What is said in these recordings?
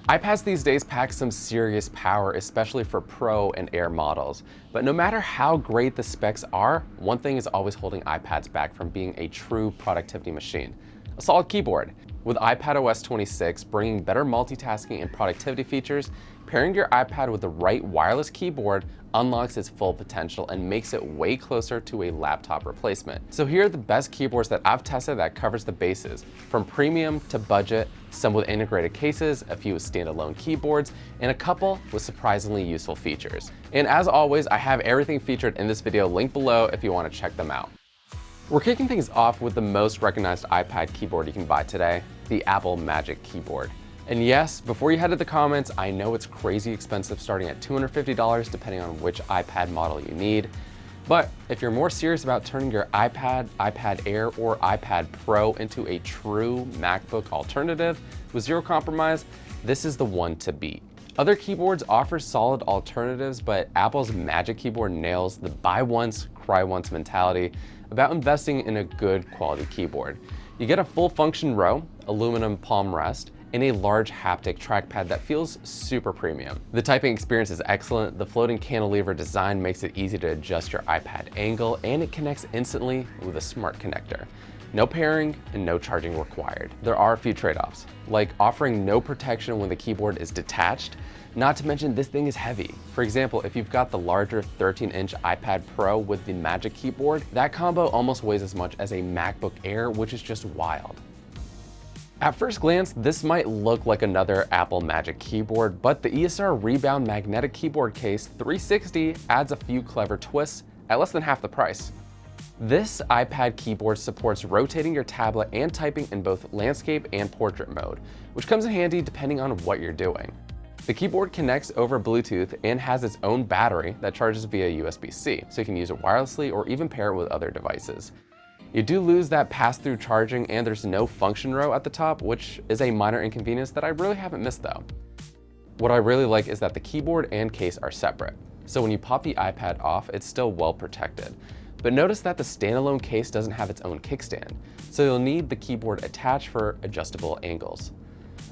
iPads these days pack some serious power, especially for Pro and Air models. But no matter how great the specs are, one thing is always holding iPads back from being a true productivity machine: a solid keyboard. With iPadOS 26 bringing better multitasking and productivity features, pairing your iPad with the right wireless keyboard unlocks its full potential and makes it way closer to a laptop replacement. So here are the best keyboards that I've tested that covers the bases, from premium to budget, some with integrated cases, a few with standalone keyboards, and a couple with surprisingly useful features. And as always, I have everything featured in this video linked below if you want to check them out. We're kicking things off with the most recognized iPad keyboard you can buy today, the Apple Magic Keyboard. And yes, before you head to the comments, I know it's crazy expensive, starting at $250 depending on which iPad model you need. But if you're more serious about turning your iPad, iPad Air, or iPad Pro into a true MacBook alternative with zero compromise, this is the one to beat. Other keyboards offer solid alternatives, but Apple's Magic Keyboard nails the buy once, cry once mentality about investing in a good quality keyboard. You get a full function row, aluminum palm rest, and a large haptic trackpad that feels super premium. The typing experience is excellent. The floating cantilever design makes it easy to adjust your iPad angle, and it connects instantly with a smart connector. No pairing and no charging required. There are a few trade-offs, like offering no protection when the keyboard is detached. Not to mention, this thing is heavy. For example, if you've got the larger 13-inch iPad Pro with the Magic Keyboard, that combo almost weighs as much as a MacBook Air, which is just wild. At first glance, this might look like another Apple Magic Keyboard, but the ESR Rebound magnetic keyboard case 360 adds a few clever twists at less than half the price. This iPad keyboard supports rotating your tablet and typing in both landscape and portrait mode, which comes in handy depending on what you're doing. The keyboard connects over Bluetooth and has its own battery that charges via USB-C, so you can use it wirelessly or even pair it with other devices. You do lose that pass-through charging, and there's no function row at the top, which is a minor inconvenience that I really haven't missed though. What I really like is that the keyboard and case are separate, so when you pop the iPad off, it's still well protected. But notice that the standalone case doesn't have its own kickstand, so you'll need the keyboard attached for adjustable angles.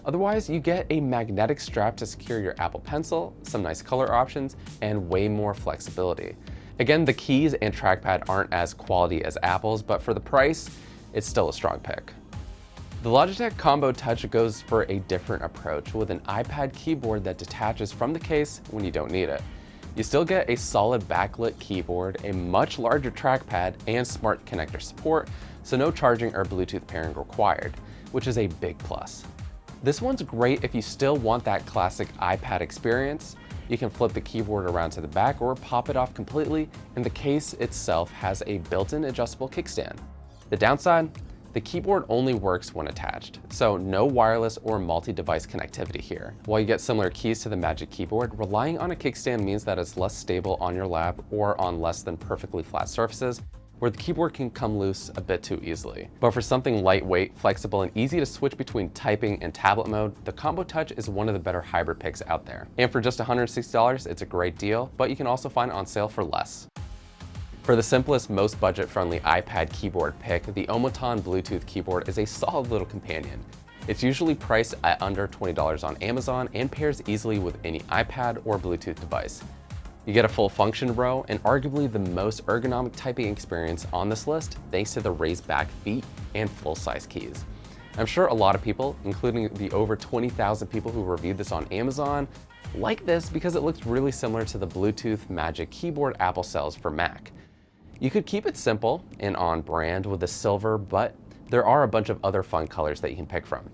Otherwise, you get a magnetic strap to secure your Apple Pencil, some nice color options, and way more flexibility. Again, the keys and trackpad aren't as quality as Apple's, but for the price, it's still a strong pick. The Logitech Combo Touch goes for a different approach with an iPad keyboard that detaches from the case when you don't need it. You still get a solid backlit keyboard, a much larger trackpad, and smart connector support, so no charging or Bluetooth pairing required, which is a big plus. This one's great if you still want that classic iPad experience. You can flip the keyboard around to the back or pop it off completely, and the case itself has a built-in adjustable kickstand. The downside? The keyboard only works when attached, so no wireless or multi-device connectivity here. While you get similar keys to the Magic Keyboard, relying on a kickstand means that it's less stable on your lap or on less than perfectly flat surfaces, where the keyboard can come loose a bit too easily. But for something lightweight, flexible, and easy to switch between typing and tablet mode, the Combo Touch is one of the better hybrid picks out there. And for just $160, it's a great deal, but you can also find it on sale for less. For the simplest, most budget-friendly iPad keyboard pick, the Omoton Bluetooth keyboard is a solid little companion. It's usually priced at under $20 on Amazon and pairs easily with any iPad or Bluetooth device. You get a full function row and arguably the most ergonomic typing experience on this list thanks to the raised back feet and full-size keys. I'm sure a lot of people, including the over 20,000 people who reviewed this on Amazon, like this because it looks really similar to the Bluetooth Magic Keyboard Apple sells for Mac. You could keep it simple and on brand with the silver, but there are a bunch of other fun colors that you can pick from.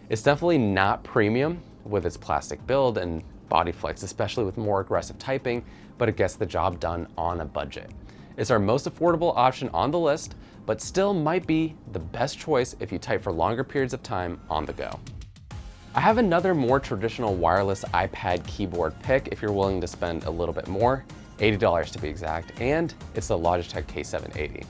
It's definitely not premium with its plastic build and body flex, especially with more aggressive typing, but it gets the job done on a budget. It's our most affordable option on the list, but still might be the best choice if you type for longer periods of time on the go. I have another more traditional wireless iPad keyboard pick if you're willing to spend a little bit more, $80 to be exact, and it's the Logitech K780.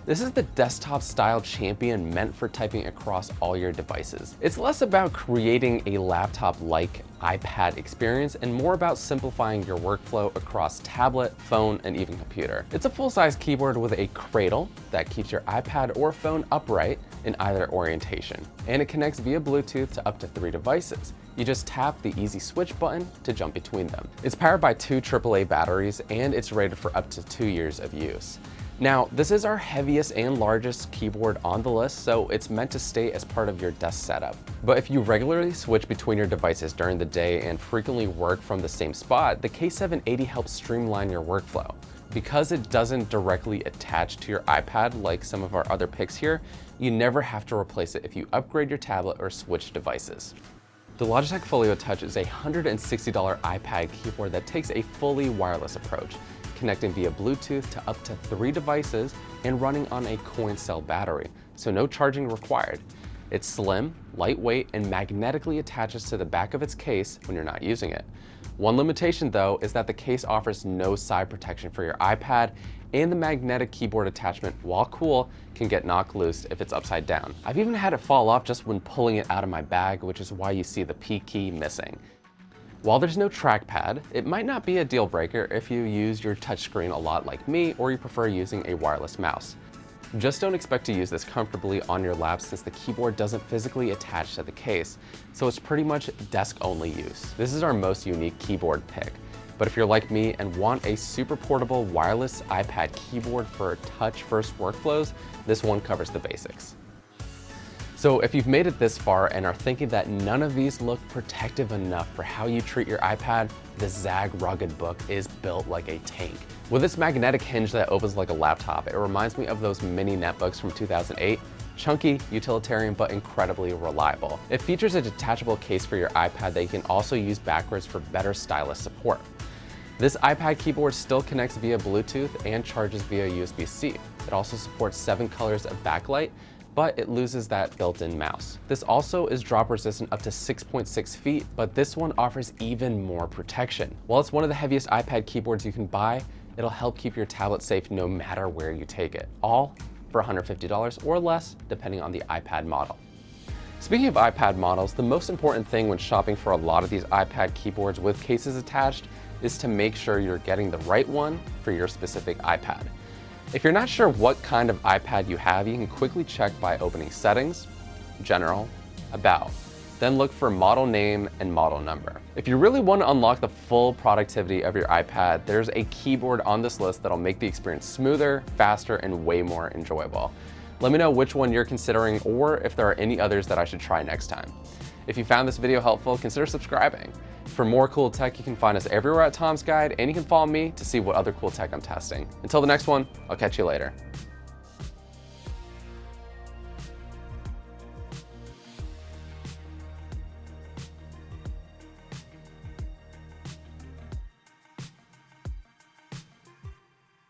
This is the desktop-style champion meant for typing across all your devices. It's less about creating a laptop-like iPad experience and more about simplifying your workflow across tablet, phone, and even computer. It's a full-size keyboard with a cradle that keeps your iPad or phone upright in either orientation. And it connects via Bluetooth to up to 3 devices. You just tap the easy switch button to jump between them. It's powered by 2 AAA batteries and it's rated for up to 2 years of use. Now, this is our heaviest and largest keyboard on the list, so it's meant to stay as part of your desk setup. But if you regularly switch between your devices during the day and frequently work from the same spot, the K780 helps streamline your workflow. Because it doesn't directly attach to your iPad like some of our other picks here, you never have to replace it if you upgrade your tablet or switch devices. The Logitech Folio Touch is a $160 iPad keyboard that takes a fully wireless approach, connecting via Bluetooth to up to 3 devices and running on a coin cell battery, so no charging required. It's slim, lightweight, and magnetically attaches to the back of its case when you're not using it. One limitation though is that the case offers no side protection for your iPad, and the magnetic keyboard attachment, while cool, can get knocked loose if it's upside down. I've even had it fall off just when pulling it out of my bag, which is why you see the P key missing. While there's no trackpad, it might not be a deal breaker if you use your touchscreen a lot like me or you prefer using a wireless mouse. Just don't expect to use this comfortably on your lap since the keyboard doesn't physically attach to the case, so it's pretty much desk-only use. This is our most unique keyboard pick, but if you're like me and want a super portable wireless iPad keyboard for touch-first workflows, this one covers the basics. So if you've made it this far and are thinking that none of these look protective enough for how you treat your iPad, the Zagg Rugged Book is built like a tank. With its magnetic hinge that opens like a laptop, it reminds me of those mini netbooks from 2008. Chunky, utilitarian, but incredibly reliable. It features a detachable case for your iPad that you can also use backwards for better stylus support. This iPad keyboard still connects via Bluetooth and charges via USB-C. It also supports 7 colors of backlight, but it loses that built-in mouse. This also is drop resistant up to 6.6 feet, but this one offers even more protection. While it's one of the heaviest iPad keyboards you can buy, it'll help keep your tablet safe no matter where you take it, all for $150 or less, depending on the iPad model. Speaking of iPad models, the most important thing when shopping for a lot of these iPad keyboards with cases attached is to make sure you're getting the right one for your specific iPad. If you're not sure what kind of iPad you have, you can quickly check by opening Settings, General, About. Then look for model name and model number. If you really want to unlock the full productivity of your iPad, there's a keyboard on this list that'll make the experience smoother, faster, and way more enjoyable. Let me know which one you're considering or if there are any others that I should try next time. If you found this video helpful, consider subscribing. For more cool tech, you can find us everywhere at Tom's Guide, and you can follow me to see what other cool tech I'm testing. Until the next one, I'll catch you later.